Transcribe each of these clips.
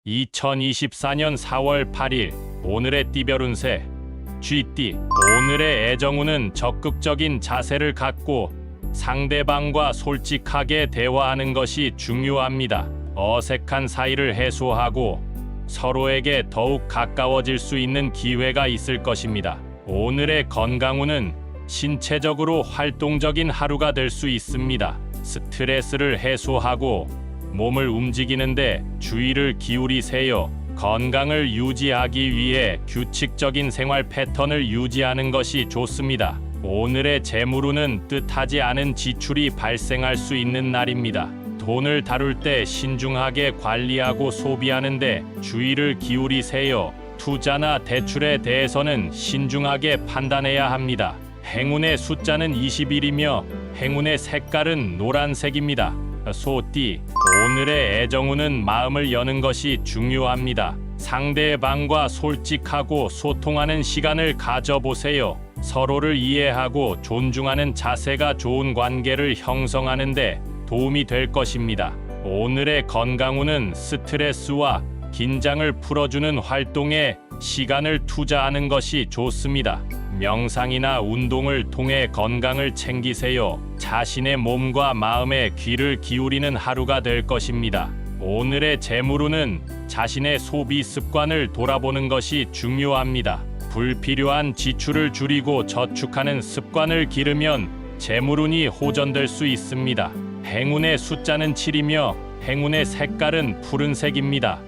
2024년 4월 8일 오늘의 띠별 운세 쥐띠. 오늘의 애정운은 적극적인 자세를 갖고 상대방과 솔직하게 대화하는 것이 중요합니다. 어색한 사이를 해소하고 서로에게 더욱 가까워질 수 있는 기회가 있을 것입니다. 오늘의 건강운은 신체적으로 활동적인 하루가 될 수 있습니다. 스트레스를 해소하고 몸을 움직이는데 주의를 기울이세요. 건강을 유지하기 위해 규칙적인 생활 패턴을 유지하는 것이 좋습니다. 오늘의 재물운은 뜻하지 않은 지출이 발생할 수 있는 날입니다. 돈을 다룰 때 신중하게 관리하고 소비하는데 주의를 기울이세요. 투자나 대출에 대해서는 신중하게 판단해야 합니다. 행운의 숫자는 21이며 행운의 색깔은 노란색입니다. 소띠. 오늘의 애정운은 마음을 여는 것이 중요합니다. 상대방과 솔직하고 소통하는 시간을 가져보세요. 서로를 이해하고 존중하는 자세가 좋은 관계를 형성하는 데 도움이 될 것입니다. 오늘의 건강운은 스트레스와 긴장을 풀어주는 활동에 시간을 투자하는 것이 좋습니다. 명상이나 운동을 통해 건강을 챙기세요. 자신의 몸과 마음에 귀를 기울이는 하루가 될 것입니다. 오늘의 재물운은 자신의 소비 습관을 돌아보는 것이 중요합니다. 불필요한 지출을 줄이고 저축하는 습관을 기르면 재물운이 호전될 수 있습니다. 행운의 숫자는 7이며 행운의 색깔은 푸른색입니다.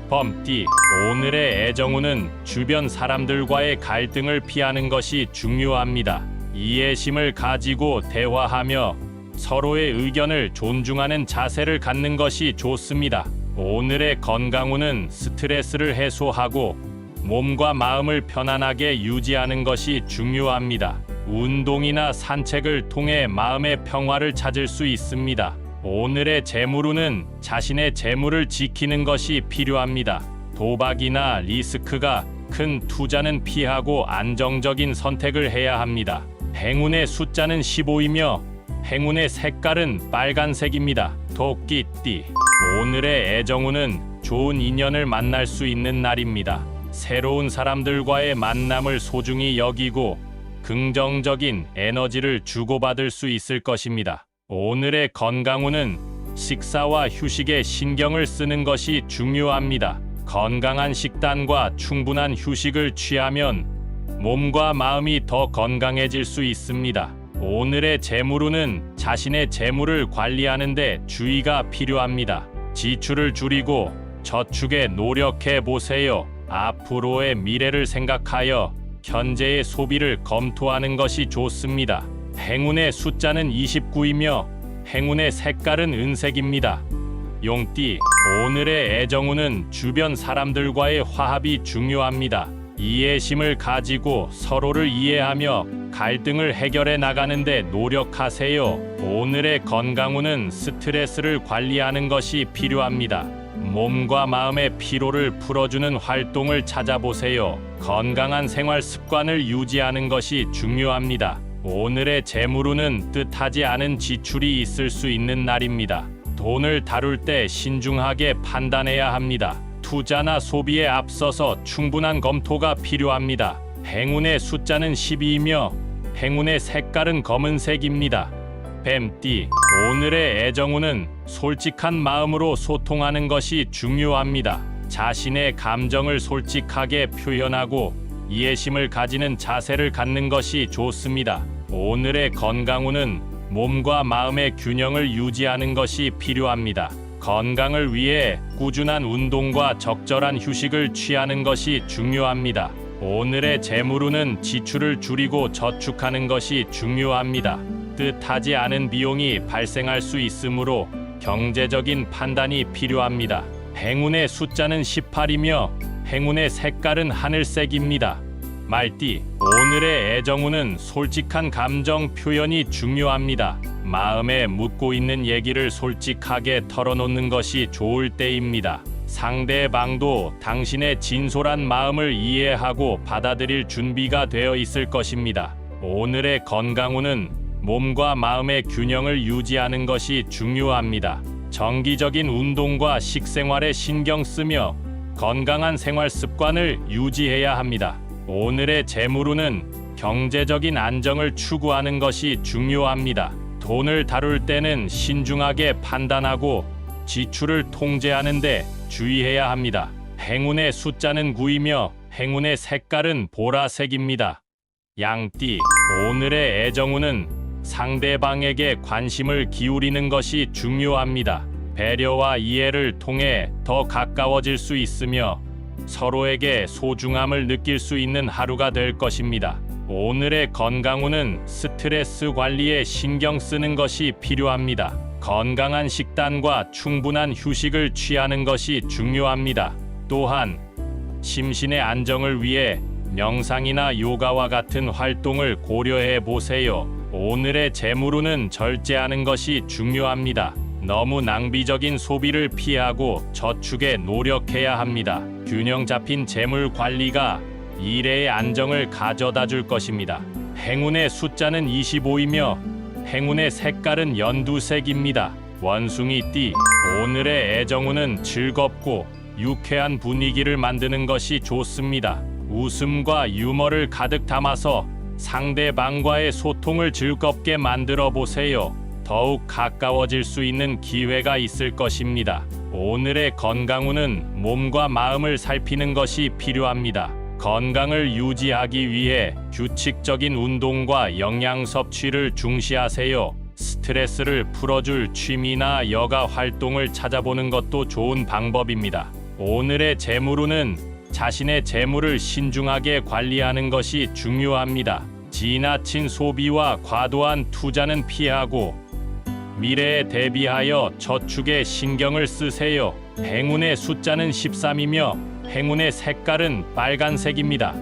범띠. 오늘의 애정운은 주변 사람들과의 갈등을 피하는 것이 중요합니다. 이해심을 가지고 대화하며 서로의 의견을 존중하는 자세를 갖는 것이 좋습니다. 오늘의 건강운은 스트레스를 해소하고 몸과 마음을 편안하게 유지하는 것이 중요합니다. 운동이나 산책을 통해 마음의 평화를 찾을 수 있습니다. 오늘의 재물운은 자신의 재물을 지키는 것이 필요합니다. 도박이나 리스크가 큰 투자는 피하고 안정적인 선택을 해야 합니다. 행운의 숫자는 15이며 행운의 색깔은 빨간색입니다. 토끼띠. 오늘의 애정운은 좋은 인연을 만날 수 있는 날입니다. 새로운 사람들과의 만남을 소중히 여기고 긍정적인 에너지를 주고받을 수 있을 것입니다. 오늘의 건강운은 식사와 휴식에 신경을 쓰는 것이 중요합니다. 건강한 식단과 충분한 휴식을 취하면 몸과 마음이 더 건강해질 수 있습니다. 오늘의 재물운은 자신의 재물을 관리하는 데 주의가 필요합니다. 지출을 줄이고 저축에 노력해 보세요. 앞으로의 미래를 생각하여 현재의 소비를 검토하는 것이 좋습니다. 행운의 숫자는 29이며 행운의 색깔은 은색입니다. 용띠. 오늘의 애정운은 주변 사람들과의 화합이 중요합니다. 이해심을 가지고 서로를 이해하며 갈등을 해결해 나가는 데 노력하세요. 오늘의 건강운은 스트레스를 관리하는 것이 필요합니다. 몸과 마음의 피로를 풀어주는 활동을 찾아보세요. 건강한 생활 습관을 유지하는 것이 중요합니다. 오늘의 재물운은 뜻하지 않은 지출이 있을 수 있는 날입니다. 돈을 다룰 때 신중하게 판단해야 합니다. 투자나 소비에 앞서서 충분한 검토가 필요합니다. 행운의 숫자는 12이며 행운의 색깔은 검은색입니다. 뱀띠. 오늘의 애정운은 솔직한 마음으로 소통하는 것이 중요합니다. 자신의 감정을 솔직하게 표현하고 이해심을 가지는 자세를 갖는 것이 좋습니다. 오늘의 건강운은 몸과 마음의 균형을 유지하는 것이 필요합니다. 건강을 위해 꾸준한 운동과 적절한 휴식을 취하는 것이 중요합니다. 오늘의 재물운은 지출을 줄이고 저축하는 것이 중요합니다. 뜻하지 않은 비용이 발생할 수 있으므로 경제적인 판단이 필요합니다. 행운의 숫자는 18이며 행운의 색깔은 하늘색입니다. 말띠. 오늘의 애정운은 솔직한 감정 표현이 중요합니다. 마음에 묻고 있는 얘기를 솔직하게 털어놓는 것이 좋을 때입니다. 상대방도 당신의 진솔한 마음을 이해하고 받아들일 준비가 되어 있을 것입니다. 오늘의 건강운은 몸과 마음의 균형을 유지하는 것이 중요합니다. 정기적인 운동과 식생활에 신경 쓰며 건강한 생활 습관을 유지해야 합니다. 오늘의 재물운은 경제적인 안정을 추구하는 것이 중요합니다. 돈을 다룰 때는 신중하게 판단하고 지출을 통제하는 데 주의해야 합니다. 행운의 숫자는 9이며 행운의 색깔은 보라색입니다. 양띠, 오늘의 애정운은 상대방에게 관심을 기울이는 것이 중요합니다. 배려와 이해를 통해 더 가까워질 수 있으며 서로에게 소중함을 느낄 수 있는 하루가 될 것입니다. 오늘의 건강운은 스트레스 관리에 신경 쓰는 것이 필요합니다. 건강한 식단과 충분한 휴식을 취하는 것이 중요합니다. 또한 심신의 안정을 위해 명상이나 요가와 같은 활동을 고려해 보세요. 오늘의 재물운은 절제하는 것이 중요합니다. 너무 낭비적인 소비를 피하고 저축에 노력해야 합니다. 균형 잡힌 재물 관리가 미래의 안정을 가져다 줄 것입니다. 행운의 숫자는 25이며 행운의 색깔은 연두색입니다. 원숭이띠, 오늘의 애정운은 즐겁고 유쾌한 분위기를 만드는 것이 좋습니다. 웃음과 유머를 가득 담아서 상대방과의 소통을 즐겁게 만들어 보세요. 더욱 가까워질 수 있는 기회가 있을 것입니다. 오늘의 건강운은 몸과 마음을 살피는 것이 필요합니다. 건강을 유지하기 위해 규칙적인 운동과 영양 섭취를 중시하세요. 스트레스를 풀어줄 취미나 여가 활동을 찾아보는 것도 좋은 방법입니다. 오늘의 재물운은 자신의 재물을 신중하게 관리하는 것이 중요합니다. 지나친 소비와 과도한 투자는 피하고 미래에 대비하여 저축에 신경을 쓰세요. 행운의 숫자는 13이며 행운의 색깔은 빨간색입니다.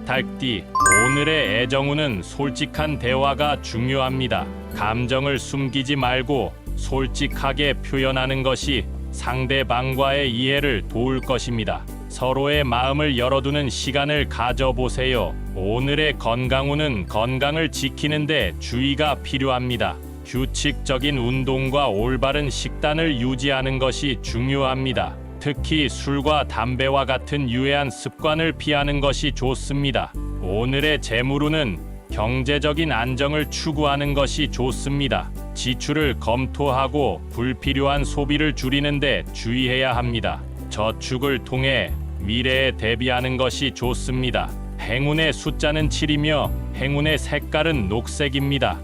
닭띠, 오늘의 애정운은 솔직한 대화가 중요합니다. 감정을 숨기지 말고 솔직하게 표현하는 것이 상대방과의 이해를 도울 것입니다. 서로의 마음을 열어두는 시간을 가져보세요. 오늘의 건강운은 건강을 지키는 데 주의가 필요합니다. 규칙적인 운동과 올바른 식단을 유지하는 것이 중요합니다. 특히 술과 담배와 같은 유해한 습관을 피하는 것이 좋습니다. 오늘의 재물운은 경제적인 안정을 추구하는 것이 좋습니다. 지출을 검토하고 불필요한 소비를 줄이는 데 주의해야 합니다. 저축을 통해 미래에 대비하는 것이 좋습니다. 행운의 숫자는 7이며 행운의 색깔은 녹색입니다.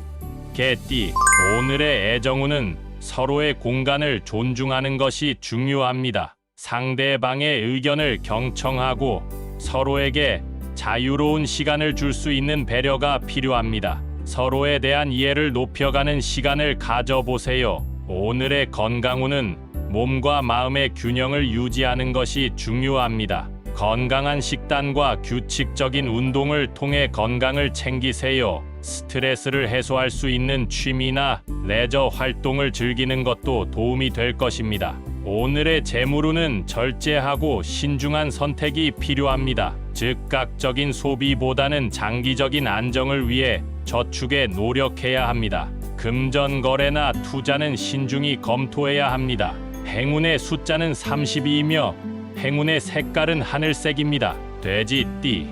개띠, 오늘의 애정운은 서로의 공간을 존중하는 것이 중요합니다. 상대방의 의견을 경청하고 서로에게 자유로운 시간을 줄 수 있는 배려가 필요합니다. 서로에 대한 이해를 높여가는 시간을 가져보세요. 오늘의 건강운은 몸과 마음의 균형을 유지하는 것이 중요합니다. 건강한 식단과 규칙적인 운동을 통해 건강을 챙기세요. 스트레스를 해소할 수 있는 취미나 레저 활동을 즐기는 것도 도움이 될 것입니다. 오늘의 재물운은 절제하고 신중한 선택이 필요합니다. 즉각적인 소비보다는 장기적인 안정을 위해 저축에 노력해야 합니다. 금전 거래나 투자는 신중히 검토해야 합니다. 행운의 숫자는 32이며 행운의 색깔은 하늘색입니다. 돼지띠,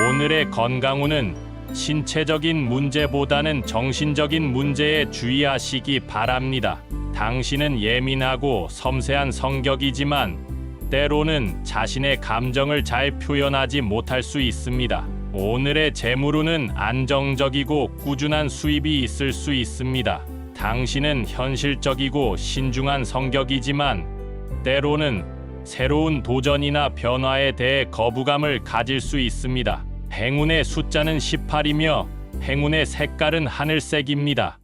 오늘의 건강운은 신체적인 문제보다는 정신적인 문제에 주의하시기 바랍니다. 당신은 예민하고 섬세한 성격이지만 때로는 자신의 감정을 잘 표현하지 못할 수 있습니다. 오늘의 재물운은 안정적이고 꾸준한 수입이 있을 수 있습니다. 당신은 현실적이고 신중한 성격이지만 때로는 새로운 도전이나 변화에 대해 거부감을 가질 수 있습니다. 행운의 숫자는 18이며 행운의 색깔은 하늘색입니다.